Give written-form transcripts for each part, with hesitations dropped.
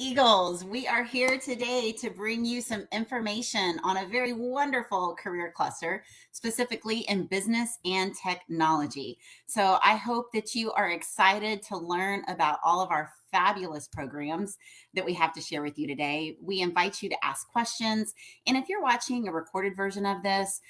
Eagles. We are here today to bring you some information on a very wonderful career cluster, specifically in business and technology. So I hope that you are excited to learn about all of our fabulous programs that we have to share with you today. We invite you to ask questions. And if you're watching a recorded version of this,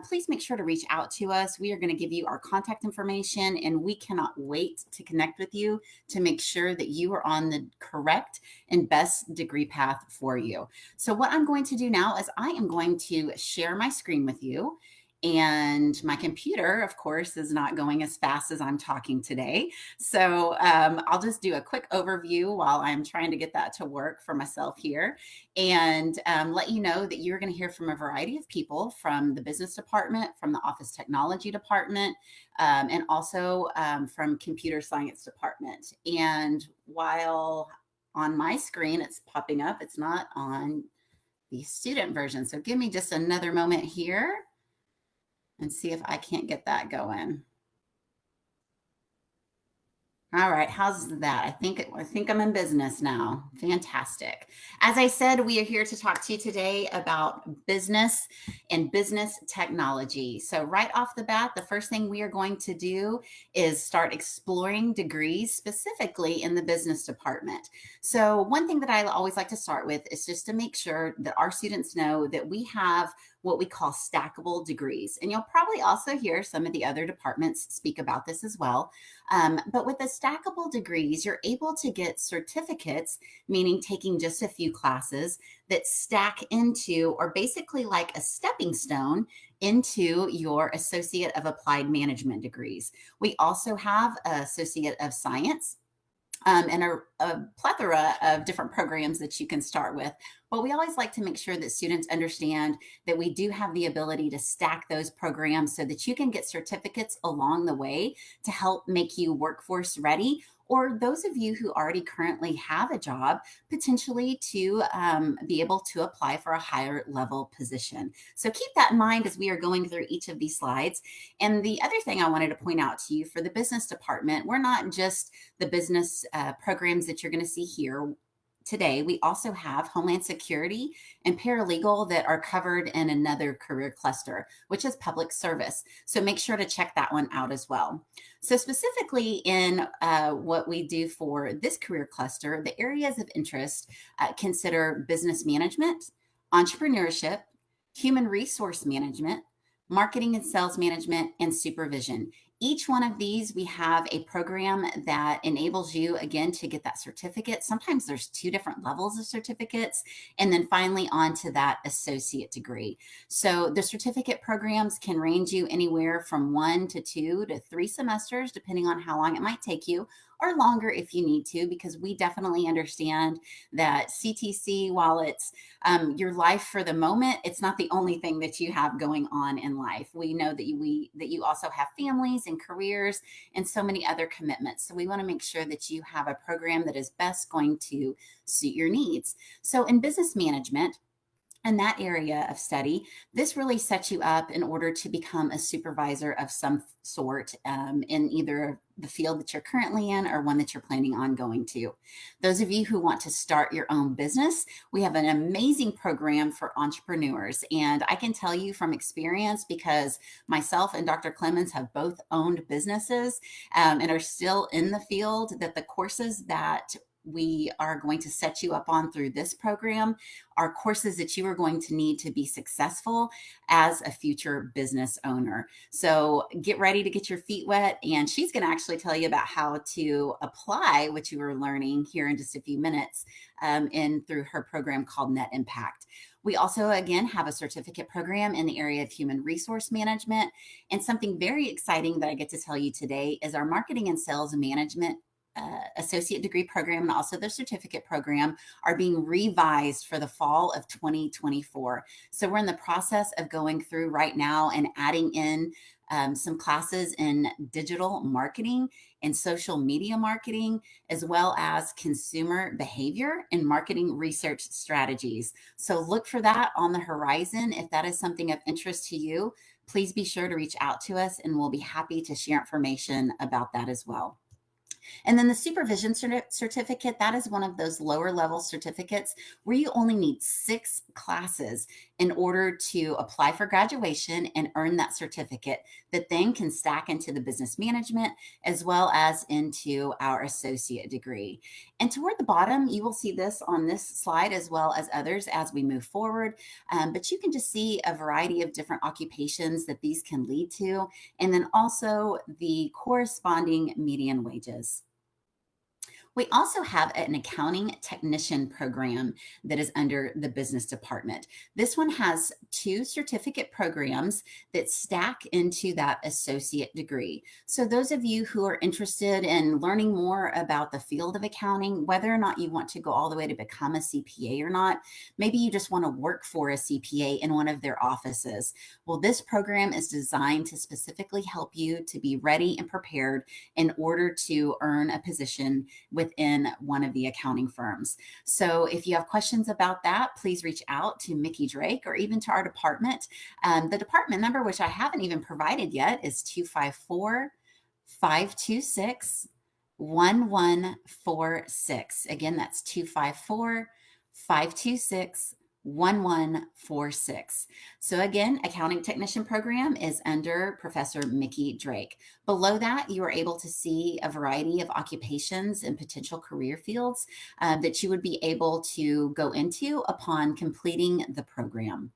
please make sure to reach out to us. We are going to give you our contact information, and we cannot wait to connect with you to make sure that you are on the correct and best degree path for you. So what I'm going to do now is I am going to share my screen with you. And my computer, of course, is not going as fast as I'm talking today. So I'll just do a quick overview while I'm trying to get that to work for myself here and let you know that you're going to hear from a variety of people from the business department, from the office technology department, and also from computer science department. And while on my screen it's popping up, it's not on the student version. So give me just another moment here and see if I can't get that going. All right, how's that? I think I'm in business now. Fantastic. As I said, we are here to talk to you today about business and business technology. So right off the bat, the first thing we are going to do is start exploring degrees specifically in the business department. So one thing that I always like to start with is just to make sure that our students know that we have what we call stackable degrees. And you'll probably also hear some of the other departments speak about this as well. But with the stackable degrees, you're able to get certificates, meaning taking just a few classes that stack into, or basically like a stepping stone into your Associate of Applied Management degrees. We also have Associate of Science and a plethora of different programs that you can start with. But we always like to make sure that students understand that we do have the ability to stack those programs so that you can get certificates along the way to help make you workforce ready, or those of you who already currently have a job, potentially to be able to apply for a higher level position. So keep that in mind as we are going through each of these slides. And the other thing I wanted to point out to you for the business department, we're not just the business programs that you're going to see here today. We also have Homeland Security and paralegal that are covered in another career cluster, which is public service. So make sure to check that one out as well. So specifically in what we do for this career cluster, the areas of interest consider business management, entrepreneurship, human resource management, marketing and sales management, and supervision. Each one of these, we have a program that enables you, again, to get that certificate. Sometimes there's two different levels of certificates, and then finally on to that associate degree. So the certificate programs can range you anywhere from 1 to 2 to 3 semesters, depending on how long it might take you, or longer if you need to, because we definitely understand that CTC, while it's your life for the moment, it's not the only thing that you have going on in life. We know that you also have families and careers and so many other commitments. So we want to make sure that you have a program that is best going to suit your needs. So in business management, in that area of study, this really sets you up in order to become a supervisor of some sort in either the field that you're currently in or one that you're planning on going to. Those of you who want to start your own business, we have an amazing program for entrepreneurs. And I can tell you from experience, because myself and Dr. Clemens have both owned businesses and are still in the field, that the courses that we are going to set you up on through this program are courses that you are going to need to be successful as a future business owner. So get ready to get your feet wet. And she's going to actually tell you about how to apply what you are learning here in just a few minutes in through her program called Net Impact. We also, again, have a certificate program in the area of human resource management. And something very exciting that I get to tell you today is our marketing and sales management associate degree program and also the certificate program are being revised for the fall of 2024. So we're in the process of going through right now and adding in some classes in digital marketing and social media marketing, as well as consumer behavior and marketing research strategies. So look for that on the horizon. If that is something of interest to you, please be sure to reach out to us and we'll be happy to share information about that as well. And then the supervision certificate, that is one of those lower level certificates where you only need 6 classes in order to apply for graduation and earn that certificate that then can stack into the business management as well as into our associate degree. And toward the bottom, you will see this on this slide as well as others as we move forward. But you can just see a variety of different occupations that these can lead to, and then also the corresponding median wages. We also have an accounting technician program that is under the business department. This one has 2 certificate programs that stack into that associate degree. So, those of you who are interested in learning more about the field of accounting, whether or not you want to go all the way to become a CPA or not, maybe you just want to work for a CPA in one of their offices. Well, this program is designed to specifically help you to be ready and prepared in order to earn a position within one of the accounting firms. So if you have questions about that, please reach out to Mickey Drake or even to our department. The department number, which I haven't even provided yet, is 254 526 1146. Again, that's 254 526 1146. So again, accounting technician program is under Professor Mickey Drake. Below that, you are able to see a variety of occupations and potential career fields that you would be able to go into upon completing the program.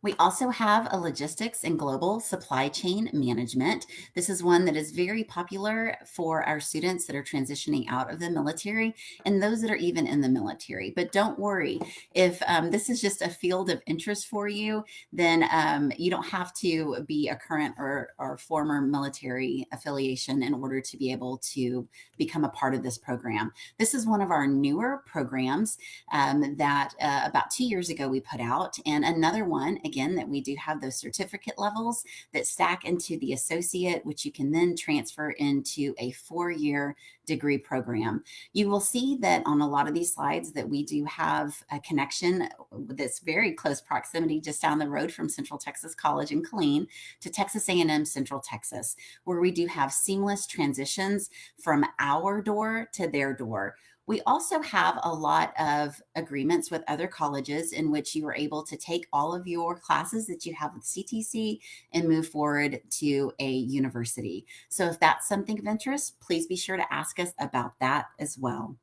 We also have a logistics and global supply chain management. This is one that is very popular for our students that are transitioning out of the military and those that are even in the military. But don't worry, if this is just a field of interest for you, then you don't have to be a current or former military affiliation in order to be able to become a part of this program. This is one of our newer programs that about 2 years ago we put out, and another one again that we do have those certificate levels that stack into the associate, which you can then transfer into a 4-year degree program. You will see that on a lot of these slides that we do have a connection that's very close proximity just down the road from Central Texas College in Killeen to Texas A&M Central Texas, where we do have seamless transitions from our door to their door. We also have a lot of agreements with other colleges in which you are able to take all of your classes that you have with CTC and move forward to a university. So if that's something of interest, please be sure to ask us about that as well.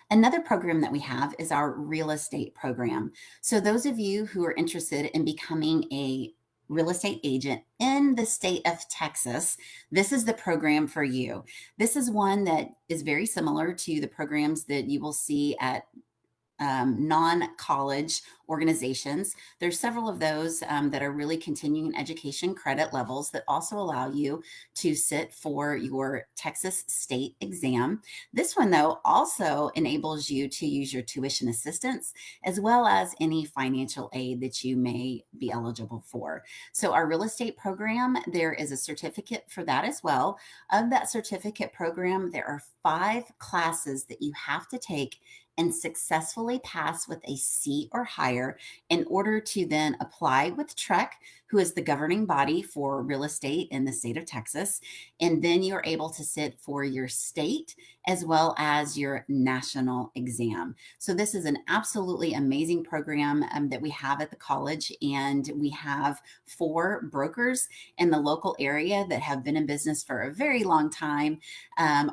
Another program that we have is our real estate program. So those of you who are interested in becoming a real estate agent in the state of Texas, this is the program for you. This is one that is very similar to the programs that you will see at non-college organizations. There's several of those that are really continuing education credit levels that also allow you to sit for your Texas state exam. This one, though, also enables you to use your tuition assistance as well as any financial aid that you may be eligible for. So our real estate program, there is a certificate for that as well. Of that certificate program, there are 5 classes that you have to take and successfully pass with a C or higher in order to then apply with TREC, who is the governing body for real estate in the state of Texas. And then you're able to sit for your state as well as your national exam. So this is an absolutely amazing program that we have at the college. And we have 4 brokers in the local area that have been in business for a very long time,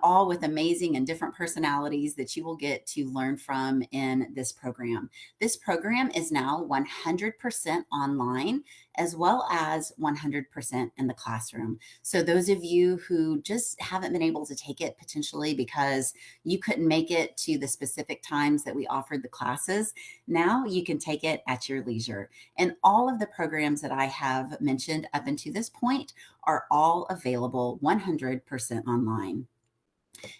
all with amazing and different personalities that you will get to learn from in this program. This program is now 100% online as well as 100% in the classroom. So those of you who just haven't been able to take it potentially because you couldn't make it to the specific times that we offered the classes, now you can take it at your leisure. And all of the programs that I have mentioned up until this point are all available 100% online.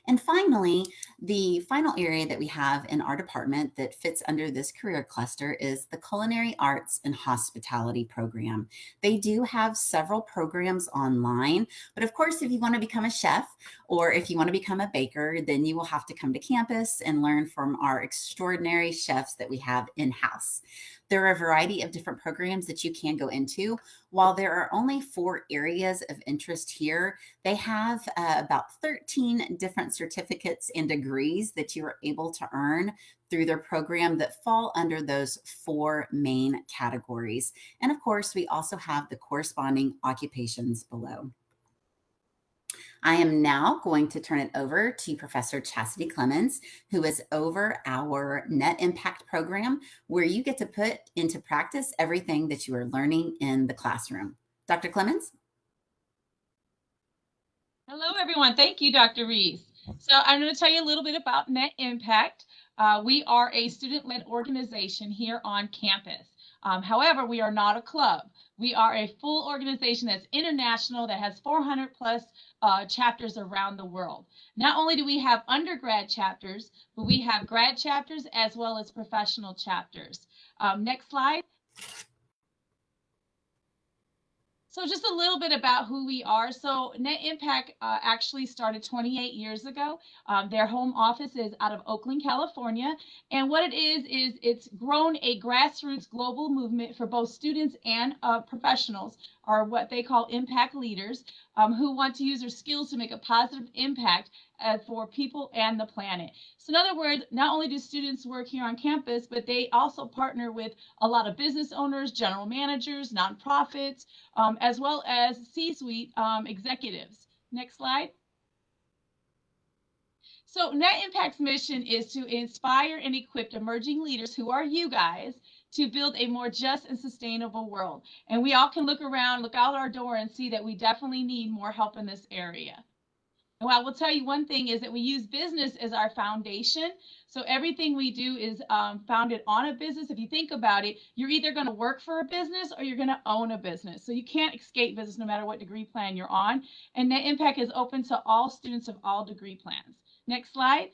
And finally, the final area that we have in our department that fits under this career cluster is the Culinary Arts and Hospitality program. They do have several programs online, but of course, if you want to become a chef or if you want to become a baker, then you will have to come to campus and learn from our extraordinary chefs that we have in-house. There are a variety of different programs that you can go into. While there are only 4 areas of interest here, they have about 13 different certificates and degrees that you are able to earn through their program that fall under those 4 main categories. And of course, we also have the corresponding occupations below. I am now going to turn it over to Professor Chastity Clemens, who is over our Net Impact program, where you get to put into practice everything that you are learning in the classroom. Dr. Clemens? Hello, everyone. Thank you, Dr. Reese. So I'm going to tell you a little bit about Net Impact. We are a student-led organization here on campus. However, we are not a club. We are a full organization that's international, that has 400 plus chapters around the world. Not only do we have undergrad chapters, but we have grad chapters as well as professional chapters. Next slide. So just a little bit about who we are. So Net Impact actually started 28 years ago. Their home office is out of Oakland, California. And what it is it's grown a grassroots global movement for both students and professionals, or what they call impact leaders, who want to use their skills to make a positive impact for people and the planet. So in other words, not only do students work here on campus, but they also partner with a lot of business owners, general managers, nonprofits, as well as C-suite executives. Next slide. So Net Impact's mission is to inspire and equip emerging leaders, who are you guys, to build a more just and sustainable world. And we all can look around, look out our door and see that we definitely need more help in this area. Well, I will tell you one thing is that we use business as our foundation. So everything we do is founded on a business. If you think about it, you're either going to work for a business or you're going to own a business. So you can't escape business no matter what degree plan you're on. And Net Impact is open to all students of all degree plans. Next slide.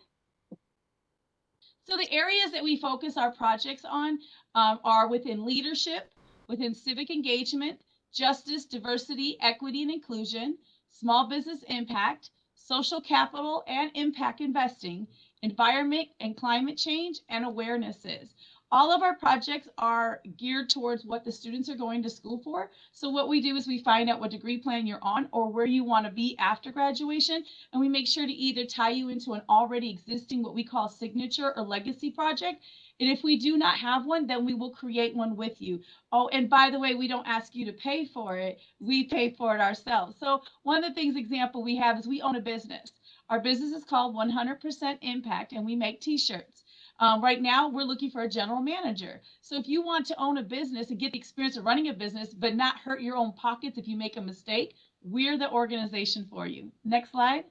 So the areas that we focus our projects on are within leadership, within civic engagement, justice, diversity, equity, and inclusion, small business impact, social capital and impact investing, environment and climate change, and awarenesses. All of our projects are geared towards what the students are going to school for. So what we do is we find out what degree plan you're on or where you want to be after graduation, and we make sure to either tie you into an already existing, what we call signature or legacy project. And if we do not have one, then we will create one with you. Oh, and by the way, we don't ask you to pay for it. We pay for it ourselves. So one of the things, example, we have is we own a business. Our business is called 100% Impact, and we make t-shirts. Right now, we're looking for a general manager. So if you want to own a business and get the experience of running a business, but not hurt your own pockets if you make a mistake, we're the organization for you. Next slide.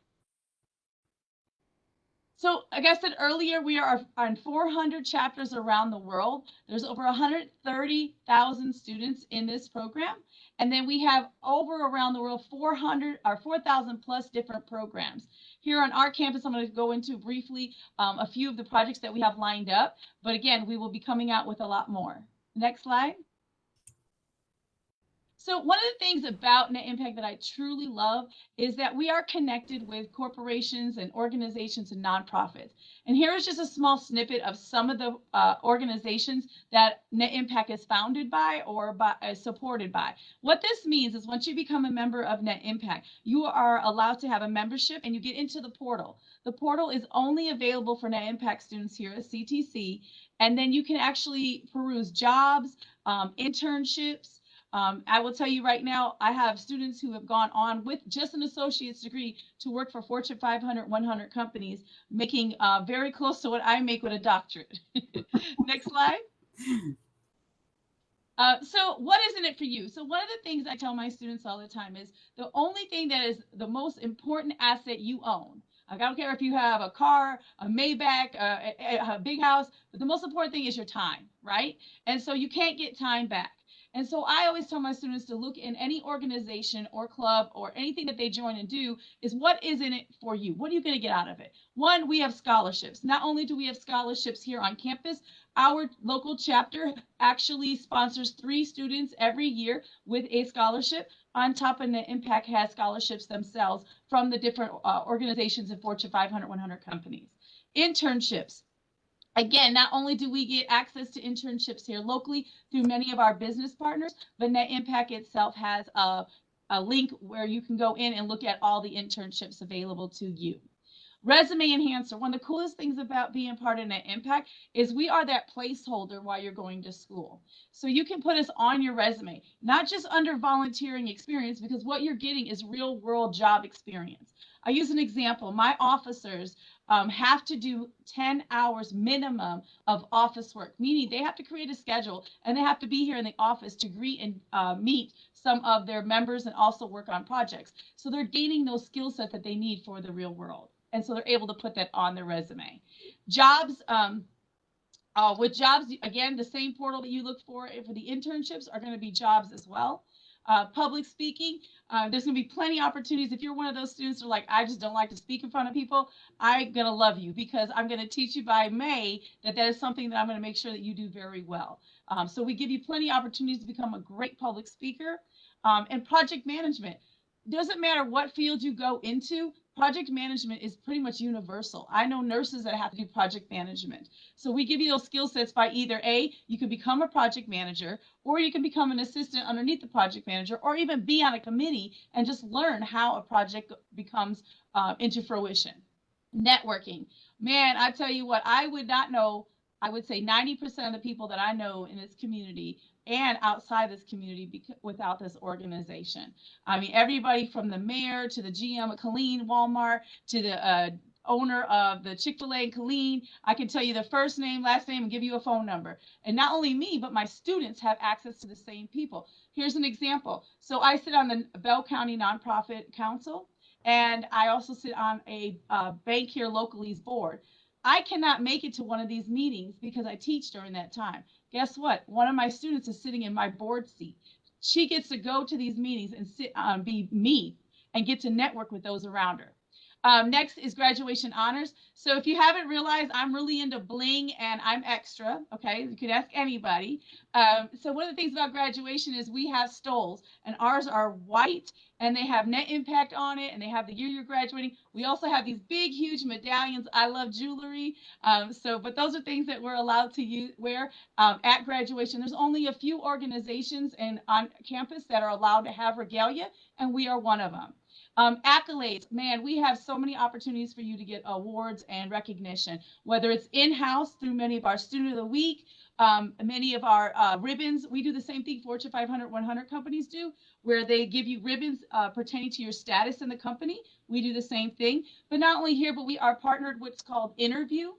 So like I said earlier, we are on 400 chapters around the world. There's over 130,000 students in this program. And then we have over around the world 400 or 4,000 plus different programs. Here on our campus, I'm going to go into briefly a few of the projects that we have lined up. But again, we will be coming out with a lot more. Next slide. So one of the things about Net Impact that I truly love is that we are connected with corporations and organizations and nonprofits. And here is just a small snippet of some of the organizations that Net Impact is founded by or supported by. What this means is once you become a member of Net Impact, you are allowed to have a membership and you get into the portal. The portal is only available for Net Impact students here at CTC. And then you can actually peruse jobs, internships. I will tell you right now, I have students who have gone on with just an associate's degree to work for Fortune 500, 100 companies, making very close to what I make with a doctorate. Next slide. So what is in it for you? So one of the things I tell my students all the time is the only thing that is the most important asset you own. I don't care if you have a car, a Maybach, a big house, but the most important thing is your time, right? And so you can't get time back. And so I always tell my students to look in any organization or club or anything that they join and do is what is in it for you? What are you going to get out of it? One, we have scholarships. Not only do we have scholarships here on campus, our local chapter actually sponsors 3 students every year with a scholarship. On top of Net Impact has scholarships themselves from the different organizations in Fortune 500, 100 companies. Internships. Again, not only do we get access to internships here locally through many of our business partners, but Net Impact itself has a link where you can go in and look at all the internships available to you. Resume enhancer. One of the coolest things about being part of Net Impact is we are that placeholder while you're going to school. So you can put us on your resume, not just under volunteering experience, because what you're getting is real world job experience. I use an example. My officers have to do 10 hours minimum of office work, meaning they have to create a schedule and they have to be here in the office to greet and meet some of their members and also work on projects. So they're gaining those skill sets that they need for the real world. And so they're able to put that on their resume. Jobs, with jobs, again, the same portal that you look for the internships are going to be jobs as well. Public speaking, there's going to be plenty of opportunities. If you're one of those students who are like, I just don't like to speak in front of people, I'm going to love you because I'm going to teach you by May that is something that I'm going to make sure that you do very well. So we give you plenty of opportunities to become a great public speaker. And project management. Doesn't matter what field you go into, project management is pretty much universal. I know nurses that have to do project management. So we give you those skill sets by either A, you can become a project manager, or you can become an assistant underneath the project manager, or even be on a committee and just learn how a project becomes into fruition. Networking. Man, I tell you what, I would not know, I would say 90% of the people that I know in this community and outside this community without this organization. I mean, everybody from the mayor to the GM of Killeen Walmart to the owner of the Chick-fil-A in Killeen, I can tell you the first name, last name, and give you a phone number. And not only me, but my students have access to the same people. Here's an example. So I sit on the Bell County Nonprofit Council, and I also sit on a bank here locally's board. I cannot make it to one of these meetings because I teach during that time. Guess what? One of my students is sitting in my board seat. She gets to go to these meetings and sit be me and get to network with those around her. Next is graduation honors. So if you haven't realized, I'm really into bling and I'm extra. Okay, you could ask anybody. So one of the things about graduation is we have stoles, and ours are white, and they have Net Impact on it, and they have the year you're graduating. We also have these big, huge medallions. I love jewelry. But those are things that we're allowed to wear at graduation. There's only a few organizations on campus that are allowed to have regalia, and we are one of them. Accolades, man, we have so many opportunities for you to get awards and recognition, whether it's in-house through many of our Student of the Week, many of our ribbons. We do the same thing Fortune 500, 100 companies do, where they give you ribbons pertaining to your status in the company. We do the same thing. But not only here, but we are partnered with what's called Interview.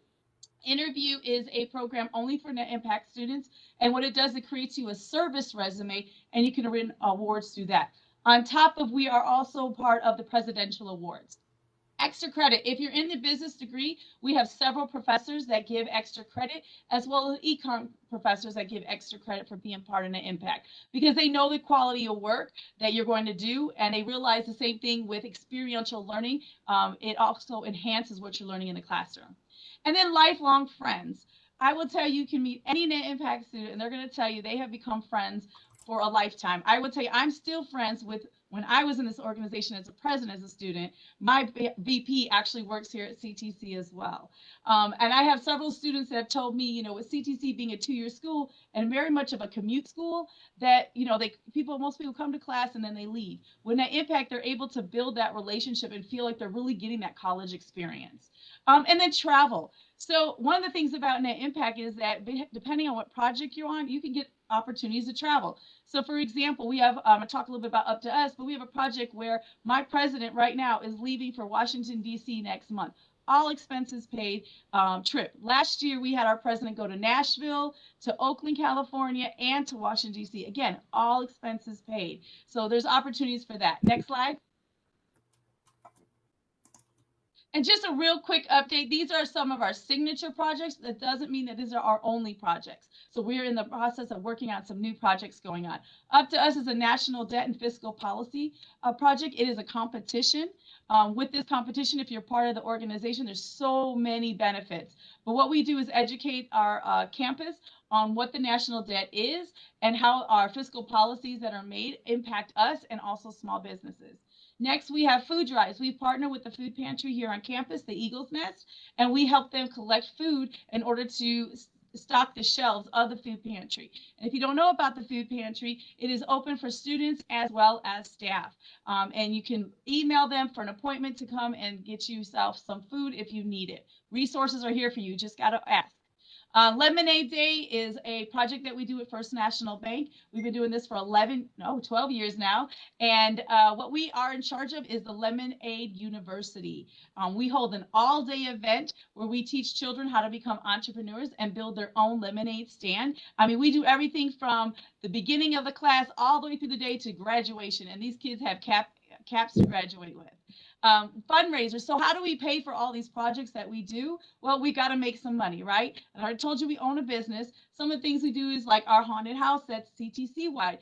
Interview is a program only for Net Impact students. And what it does, it creates you a service resume, and you can win awards through that. On top of, we are also part of the Presidential Awards. Extra credit. If you're in the business degree, we have several professors that give extra credit, as well as econ professors that give extra credit for being part of Net Impact, because they know the quality of work that you're going to do, and they realize the same thing with experiential learning. It also enhances what you're learning in the classroom. And then lifelong friends. I will tell you, you can meet any Net Impact student, and they're going to tell you they have become friends for a lifetime. I would tell you, I'm still friends with, when I was in this organization as a president, as a student, my VP actually works here at CTC as well. And I have several students that have told me, you know, with CTC being a 2-year school and very much of a commute school, that, you know, most people come to class and then they leave. When Net Impact, they're able to build that relationship and feel like they're really getting that college experience. And then travel. So one of the things about Net Impact is that depending on what project you're on, you can get opportunities to travel. So for example, we have, I talk a little bit about Up to Us, but we have a project where my president right now is leaving for Washington, D.C. next month. All expenses paid trip. Last year, we had our president go to Nashville, to Oakland, California, and to Washington, D.C. Again, all expenses paid. So there's opportunities for that. Next slide. And just a real quick update, these are some of our signature projects. That doesn't mean that these are our only projects. So we're in the process of working on some new projects going on. Up to Us is a national debt and fiscal policy project. It is a competition. With this competition, if you're part of the organization, there's so many benefits. But what we do is educate our campus on what the national debt is and how our fiscal policies that are made impact us and also small businesses. Next, we have food drives. We partner with the food pantry here on campus, the Eagle's Nest, and we help them collect food in order to stock the shelves of the food pantry. And if you don't know about the food pantry, it is open for students as well as staff. And you can email them for an appointment to come and get yourself some food if you need it. Resources are here for you. Just got to ask. Lemonade Day is a project that we do at First National Bank. We've been doing this for 12 years now. And what we are in charge of is the Lemonade University. We hold an all-day event where we teach children how to become entrepreneurs and build their own lemonade stand. I mean, we do everything from the beginning of the class all the way through the day to graduation. And these kids have caps to graduate with. Fundraisers. So how do we pay for all these projects that we do? Well, we got to make some money, right? And I told you we own a business. Some of the things we do is like our haunted house that's CTC wide.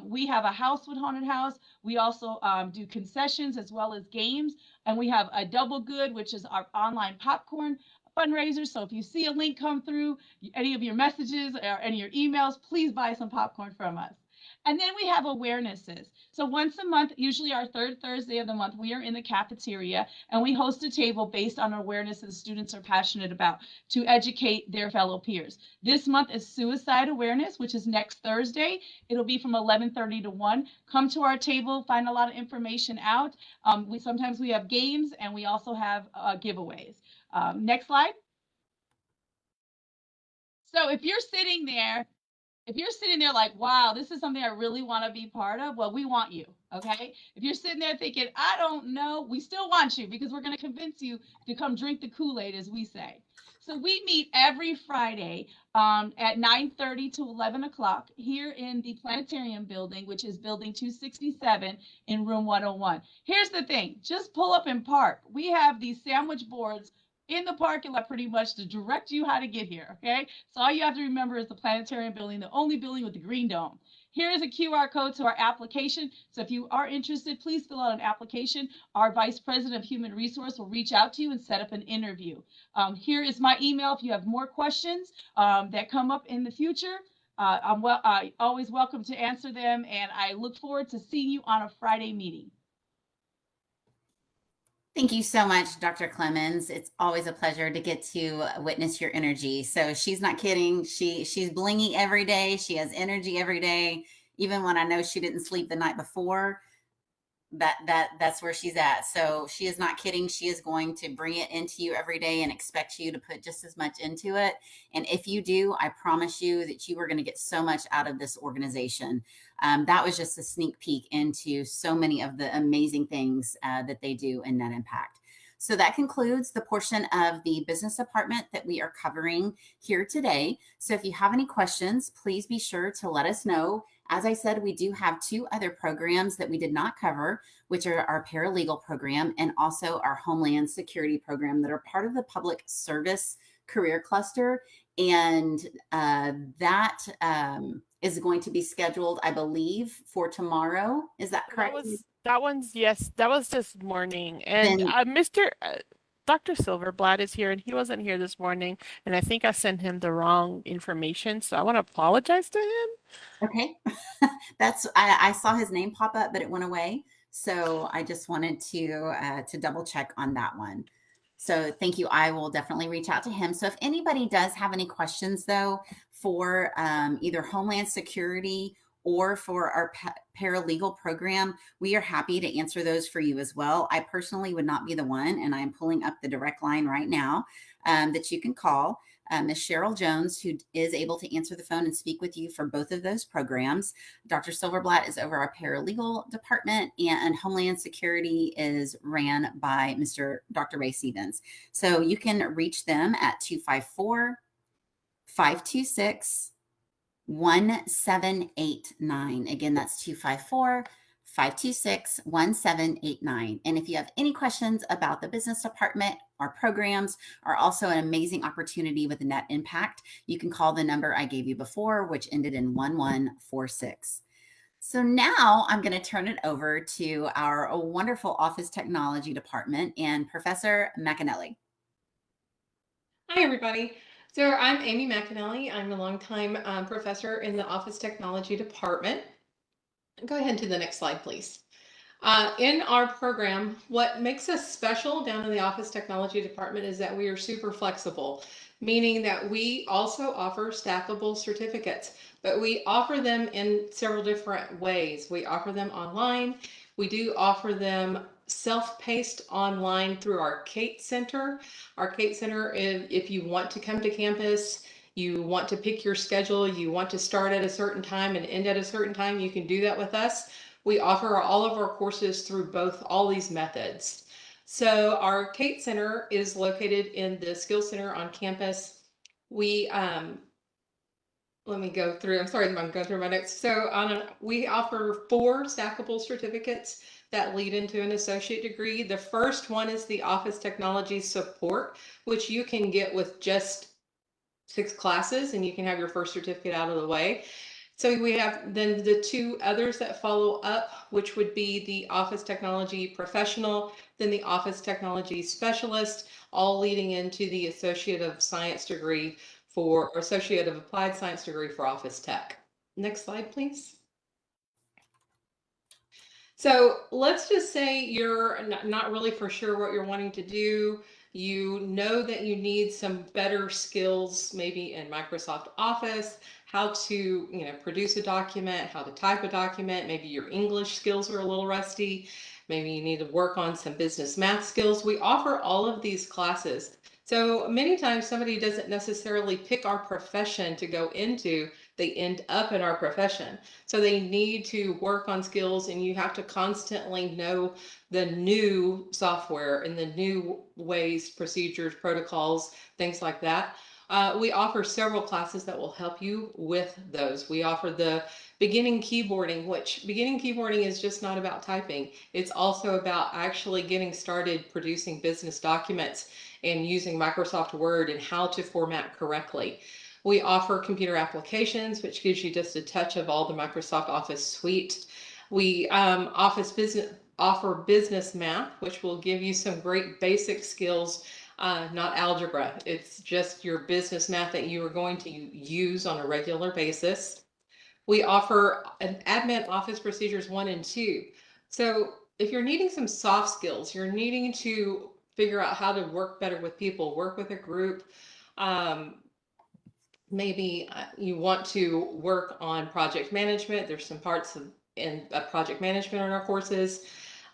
We have a house with haunted house. We also do concessions as well as games. And we have a Double Good, which is our online popcorn fundraiser. So if you see a link come through any of your messages or any of your emails, please buy some popcorn from us. And then we have awarenesses. So once a month, usually our third Thursday of the month, we are in the cafeteria and we host a table based on awareness that the students are passionate about to educate their fellow peers. This month is suicide awareness, which is next Thursday. It'll be from 11:30 to 1. Come to our table, find a lot of information out. Sometimes we have games and we also have giveaways. Next slide. So if you're sitting there like, wow, this is something I really want to be part of, well, we want you, okay? If you're sitting there thinking, I don't know, we still want you because we're going to convince you to come drink the Kool-Aid, as we say. So we meet every Friday at 9:30 to 11 o'clock here in the Planetarium building, which is building 267 in room 101. Here's the thing, just pull up and park. We have these sandwich boards in the parking lot pretty much to direct you how to get here, okay? So all you have to remember is the Planetarium building, the only building with the green dome. Here is a QR code to our application. So if you are interested, please fill out an application. Our Vice President of Human Resource will reach out to you and set up an interview. Here is my email if you have more questions that come up in the future. I'm always welcome to answer them, and I look forward to seeing you on a Friday meeting. Thank you so much, Dr. Clemens. It's always a pleasure to get to witness your energy. So she's not kidding. She's blingy every day. She has energy every day, even when I know she didn't sleep the night before. That's where she's at. So she is not kidding. She is going to bring it into you every day and expect you to put just as much into it. And if you do, I promise you that you are going to get so much out of this organization. That was just a sneak peek into so many of the amazing things that they do in Net Impact. So that concludes the portion of the business department that we are covering here today. So if you have any questions, please be sure to let us know. As I said, we do have two other programs that we did not cover, which are our paralegal program and also our Homeland Security program that are part of the public service career cluster. And that is going to be scheduled, I believe, for tomorrow. Is that correct? Yes, that was this morning. And Mr. Dr. Silverblatt is here, and he wasn't here this morning, and I think I sent him the wrong information, so I want to apologize to him. Okay. I saw his name pop up, but it went away. So I just wanted to double check on that one. So thank you. I will definitely reach out to him. So if anybody does have any questions, though, for either Homeland Security or for our paralegal program, we are happy to answer those for you as well. I personally would not be the one, and I'm pulling up the direct line right now that you can call. Ms. Cheryl Jones, who is able to answer the phone and speak with you for both of those programs. Dr. Silverblatt is over our paralegal department, and Homeland Security is ran by Dr. Ray Stevens. So you can reach them at 254-526-1789. Again, that's 254-526-1789. And if you have any questions about the business department, our programs are also an amazing opportunity with Net Impact. You can call the number I gave you before, which ended in 1146. So now I'm going to turn it over to our wonderful Office Technology Department and Professor McAnally. Hi, everybody. So I'm Amy McAnally. I'm a longtime professor in the Office Technology Department. Go ahead to the next slide, please. In our program, what makes us special down in the Office Technology Department is that we are super flexible, meaning that we also offer stackable certificates, but we offer them in several different ways. We offer them online. We do offer them self-paced online through our Kate Center. Our Kate Center, if you want to come to campus, you want to pick your schedule, you want to start at a certain time and end at a certain time, you can do that with us. We offer all of our courses through all these methods. So our Kate Center is located in the Skills Center on campus. We let me go through. I'm sorry, I'm going through my notes. So we offer 4 stackable certificates that lead into an associate degree. The first one is the Office Technology Support, which you can get with just 6 classes, and you can have your first certificate out of the way. So we have then the 2 others that follow up, which would be the Office Technology Professional, then the Office Technology Specialist, all leading into the Associate of Science degree or Associate of Applied Science degree for Office Tech. Next slide, please. So let's just say you're not really for sure what you're wanting to do. You know that you need some better skills, maybe in Microsoft Office, how to, produce a document, how to type a document. Maybe your English skills are a little rusty. Maybe you need to work on some business math skills. We offer all of these classes. So many times somebody doesn't necessarily pick our profession to go into, they end up in our profession. So they need to work on skills, and you have to constantly know the new software and the new ways, procedures, protocols, things like that. We offer several classes that will help you with those. We offer the beginning keyboarding, which beginning keyboarding is just not about typing. It's also about actually getting started producing business documents and using Microsoft Word and how to format correctly. We offer computer applications, which gives you just a touch of all the Microsoft Office suite. We offer business math, which will give you some great basic skills, not algebra. It's just your business math that you are going to use on a regular basis. We offer an admin Office procedures 1 and 2. So if you're needing some soft skills, you're needing to figure out how to work better with people, work with a group, maybe you want to work on project management. There's some parts of project management in our courses.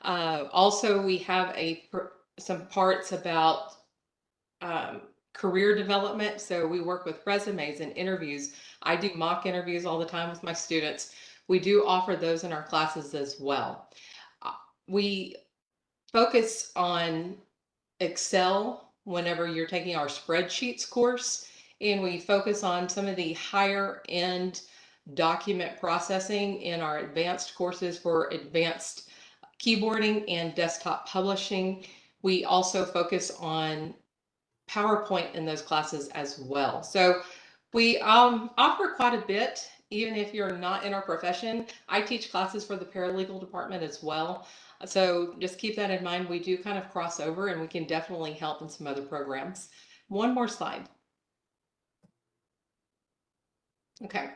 Also, we have some parts about career development. So we work with resumes and interviews. I do mock interviews all the time with my students. We do offer those in our classes as well. We focus on Excel whenever you're taking our spreadsheets course, and we focus on some of the higher end document processing in our advanced courses for advanced keyboarding and desktop publishing. We also focus on PowerPoint in those classes as well. So we offer quite a bit, even if you're not in our profession. I teach classes for the paralegal department as well. So just keep that in mind. We do kind of cross over, and we can definitely help in some other programs. One more slide. Okay.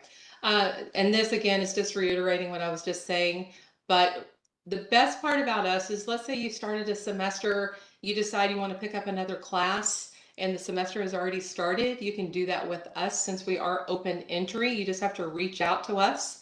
And this again is just reiterating what I was just saying, but the best part about us is, let's say you started a semester, you decide you want to pick up another class, and the semester has already started. You can do that with us since we are open entry. You just have to reach out to us.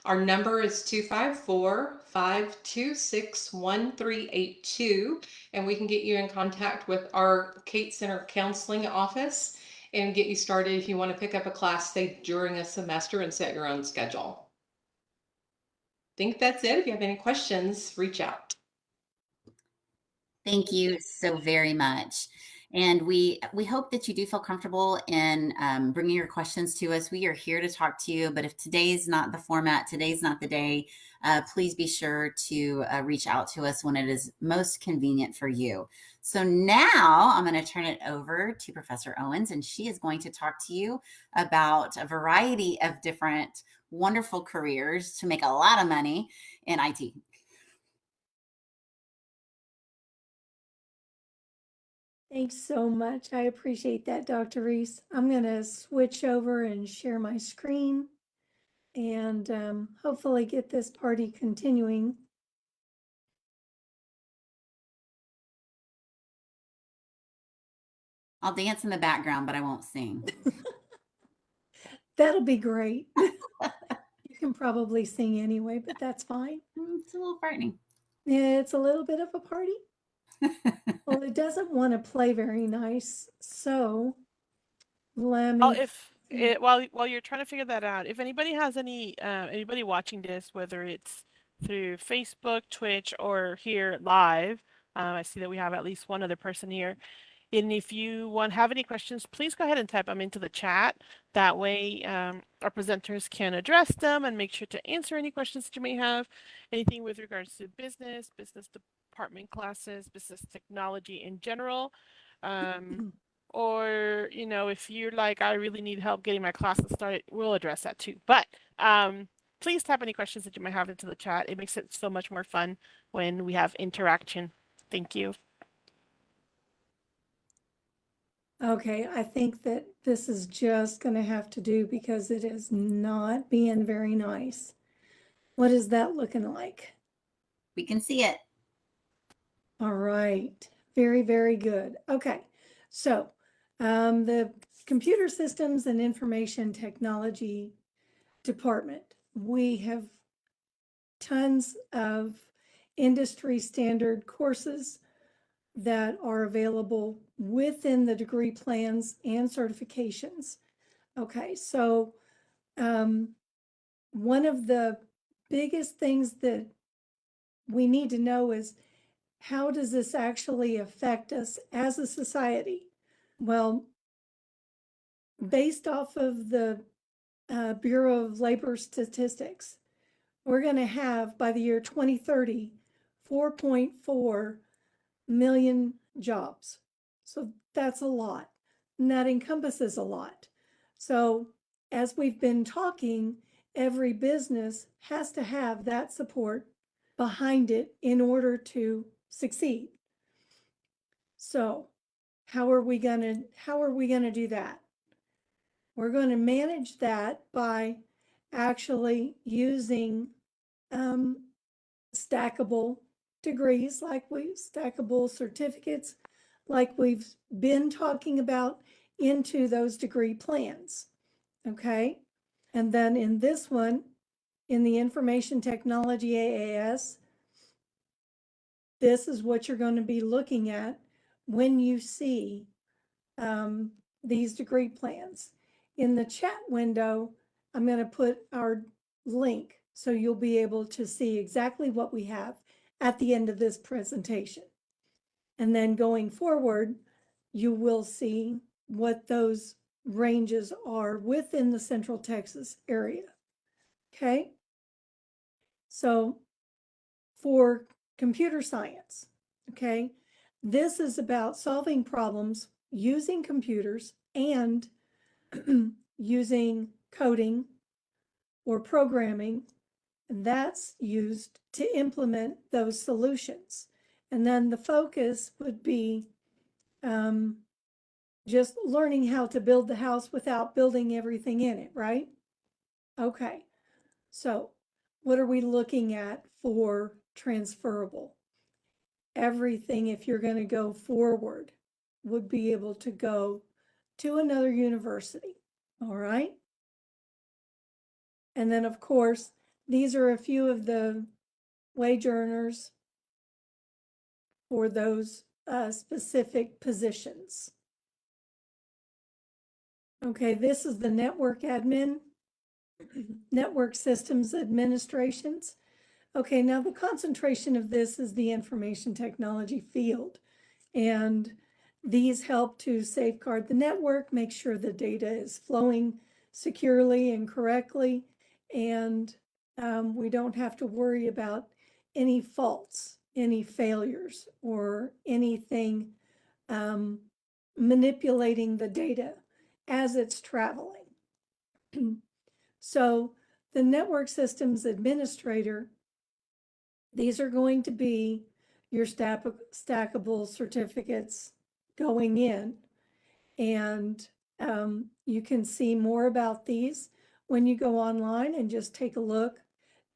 Our number is 254-526-1382, and we can get you in contact with our Kate Center counseling office and get you started if you want to pick up a class, say, during a semester and set your own schedule. I think that's it. If you have any questions, reach out. Thank you so very much. And we hope that you do feel comfortable in bringing your questions to us. We are here to talk to you, but if today's not the format, today's not the day, please be sure to reach out to us when it is most convenient for you. So now I'm going to turn it over to Professor Owens, and she is going to talk to you about a variety of different wonderful careers to make a lot of money in IT. Thanks so much. I appreciate that, Dr. Reese. I'm going to switch over and share my screen and hopefully get this party continuing. I'll dance in the background, but I won't sing. That'll be great. You can probably sing anyway, but that's fine. It's a little frightening. It's a little bit of a party. Well, it doesn't want to play very nice, so let Well, me. while you're trying to figure that out, if anybody has anybody watching this, whether it's through Facebook, Twitch, or here live, I see that we have at least one other person here. And if you have any questions, please go ahead and type them into the chat. That way, our presenters can address them and make sure to answer any questions that you may have. Anything with regards to business department classes, business technology in general. Or, if you're like, I really need help getting my classes started, we'll address that too. But please type any questions that you might have into the chat. It makes it so much more fun when we have interaction. Thank you. Okay, I think that this is just going to have to do because it is not being very nice. What is that looking like? We can see it. All right, very, very good. Okay, so the Computer Systems and Information Technology Department, we have tons of industry standard courses that are available within the degree plans and certifications. Okay, so one of the biggest things that we need to know is, how does this actually affect us as a society? Well, based off of the Bureau of Labor Statistics, we're going to have, by the year 2030, 4.4 million jobs. So that's a lot, and that encompasses a lot. So as we've been talking, every business has to have that support behind it in order to succeed. So how are we going to do that? We're going to manage that by actually using stackable degrees, stackable certificates, like we've been talking about, into those degree plans. Okay. And then in this one, in the Information Technology AAS, this is what you're going to be looking at when you see these degree plans. In the chat window, I'm going to put our link so you'll be able to see exactly what we have at the end of this presentation. And then going forward, you will see what those ranges are within the Central Texas area. Okay. So for computer science, okay, this is about solving problems using computers and using coding or programming. That's used to implement those solutions. And then the focus would be just learning how to build the house without building everything in it, right? Okay, so what are we looking at for transferable? Everything, if you're going to go forward, would be able to go to another university, all right? And then, of course, these are a few of the wage earners for those specific positions. Okay, this is the network admin, network systems administrations. Okay, now the concentration of this is the information technology field. And these help to safeguard the network, make sure the data is flowing securely and correctly. And we don't have to worry about any faults, any failures, or anything manipulating the data as it's traveling. So the network systems administrator, these are going to be your stackable certificates going in. And you can see more about these when you go online and just take a look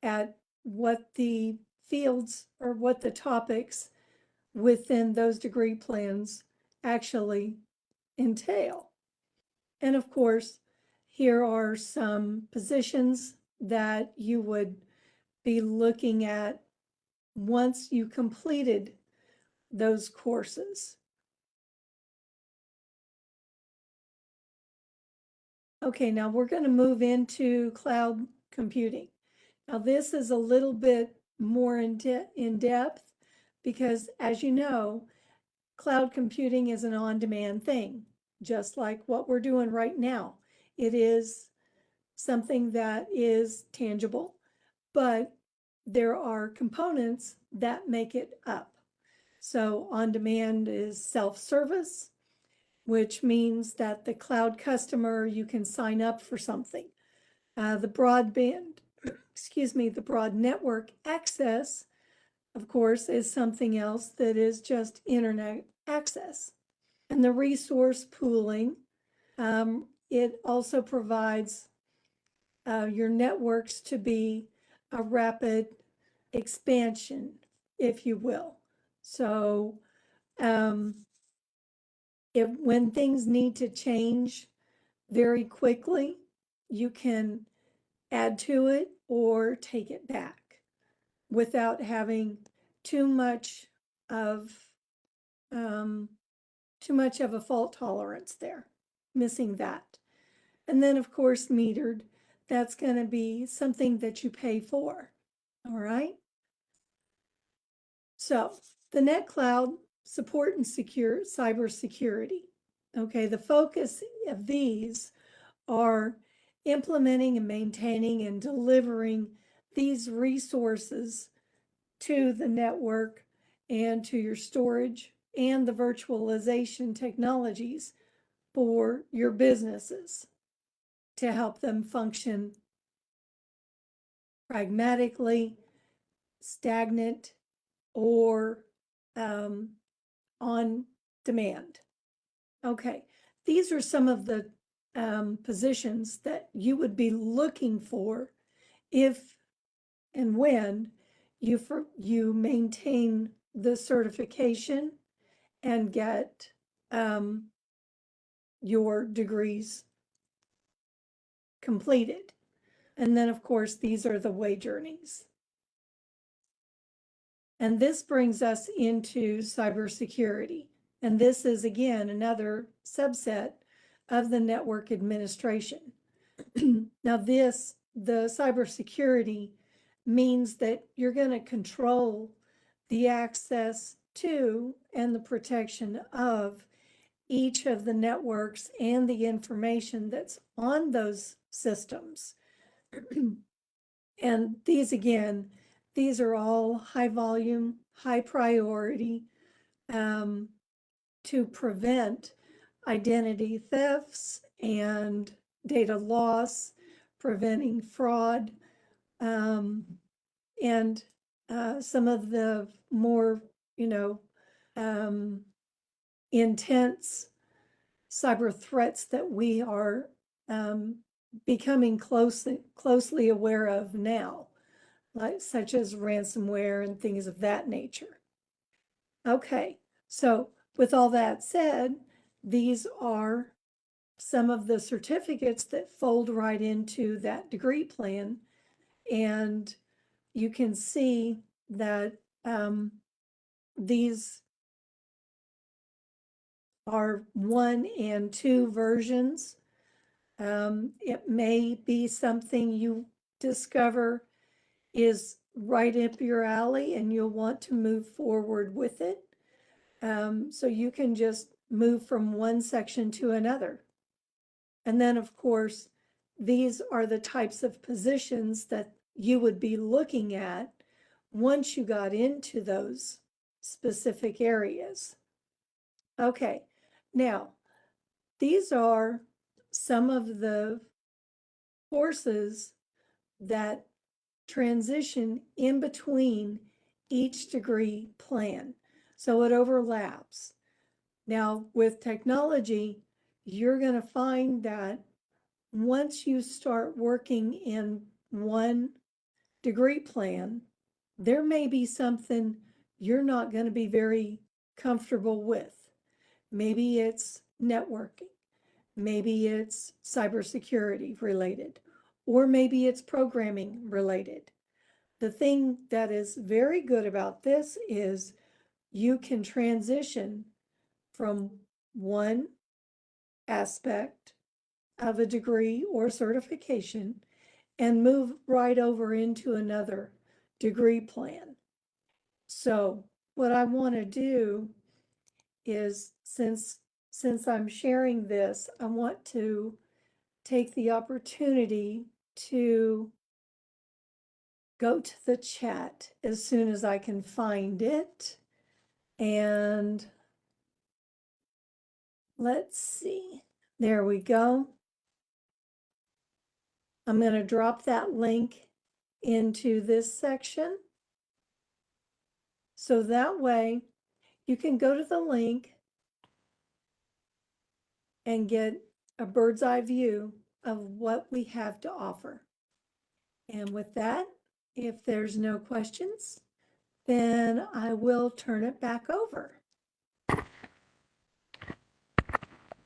at what the fields or what the topics within those degree plans actually entail. And of course, here are some positions that you would be looking at once you completed those courses. Okay, now we're going to move into cloud computing. Now this is a little bit more in depth because, as you know, cloud computing is an on-demand thing, just like what we're doing right now. It is something that is tangible, but there are components that make it up. So on-demand is self-service, which means that the cloud customer, you can sign up for something. The broadband, the broad network access, of course, is something else that is just internet access. And the resource pooling, it also provides your networks to be a rapid expansion, if you will. So when things need to change very quickly, you can add to it or take it back without having too much of a fault tolerance there, missing that. And then of course, metered, that's going to be something that you pay for. All right. So the Net Cloud support and secure cybersecurity. Okay, the focus of these are implementing and maintaining and delivering these resources to the network and to your storage and the virtualization technologies for your businesses to help them function pragmatically, stagnant, or on demand. Okay, these are some of the positions that you would be looking for if and when you maintain the certification and get your degrees completed. And then, of course, these are the way journeys. And this brings us into cybersecurity. And this is, again, another subset of the network administration. Now, the cybersecurity means that you're going to control the access to and the protection of each of the networks and the information that's on those systems. And these are all high volume, high priority to prevent identity thefts and data loss, preventing fraud, and some of the more, intense cyber threats that we are becoming closely aware of now, such as ransomware and things of that nature. Okay, so with all that said, these are some of the certificates that fold right into that degree plan. And you can see that these are 1 and 2 versions. It may be something you discover is right up your alley and you'll want to move forward with it. So you can just move from one section to another. And then, of course, these are the types of positions that you would be looking at once you got into those specific areas. Okay, now, these are some of the courses that transition in between each degree plan. So it overlaps. Now, with technology, you're going to find that once you start working in one degree plan, there may be something you're not going to be very comfortable with. Maybe it's networking. Maybe it's cybersecurity related, or maybe it's programming related. The thing that is very good about this is you can transition from one aspect of a degree or certification and move right over into another degree plan. So what I want to do is, since I'm sharing this, I want to take the opportunity to go to the chat as soon as I can find it. And let's see, there we go. I'm going to drop that link into this section. So that way you can go to the link and get a bird's eye view of what we have to offer. And with that, if there's no questions, then I will turn it back over.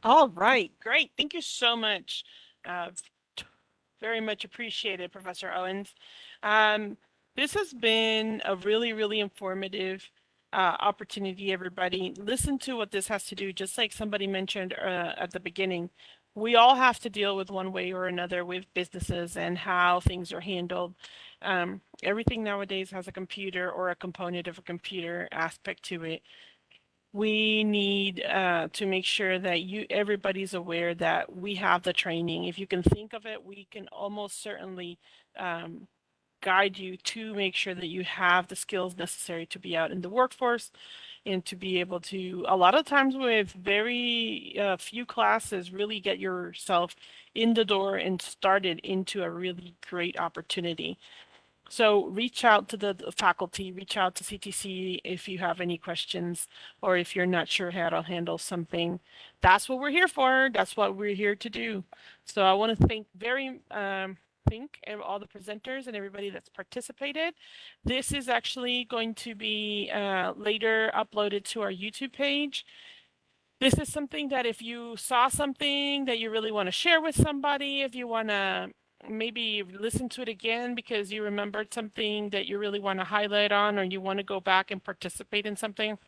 All right, great. Thank you so much. Very much appreciated, Professor Owens. This has been a really, really informative opportunity, everybody. Listen to what this has to do, just like somebody mentioned at the beginning. We all have to deal with one way or another with businesses and how things are handled. Everything nowadays has a computer or a component of a computer aspect to it. We need to make sure that everybody's aware that we have the training. If you can think of it, we can almost certainly guide you to make sure that you have the skills necessary to be out in the workforce and to be able to, a lot of times with very few classes, really get yourself in the door and started into a really great opportunity. So reach out to the faculty, reach out to CTC if you have any questions, or if you're not sure how to handle something. That's what we're here for. That's what we're here to do. So I want to thank all the presenters and everybody that's participated. This is actually going to be later uploaded to our YouTube page. This is something that if you saw something that you really want to share with somebody, if you want to maybe listen to it again because you remembered something that you really want to highlight on, or you want to go back and participate in something,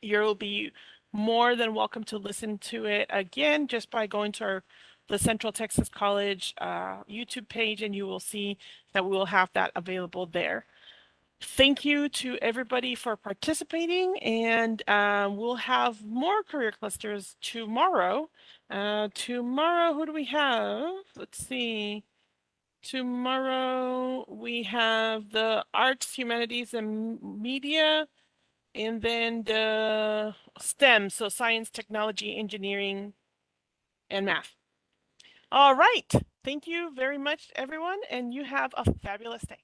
you'll be more than welcome to listen to it again just by going to the Central Texas College YouTube page, and you will see that we will have that available there. Thank you to everybody for participating, and we'll have more career clusters tomorrow. Tomorrow, who do we have? Let's see. Tomorrow we have the arts, humanities, and media, and then the STEM, so science, technology, engineering, and math. All right. Thank you very much, everyone, and you have a fabulous day.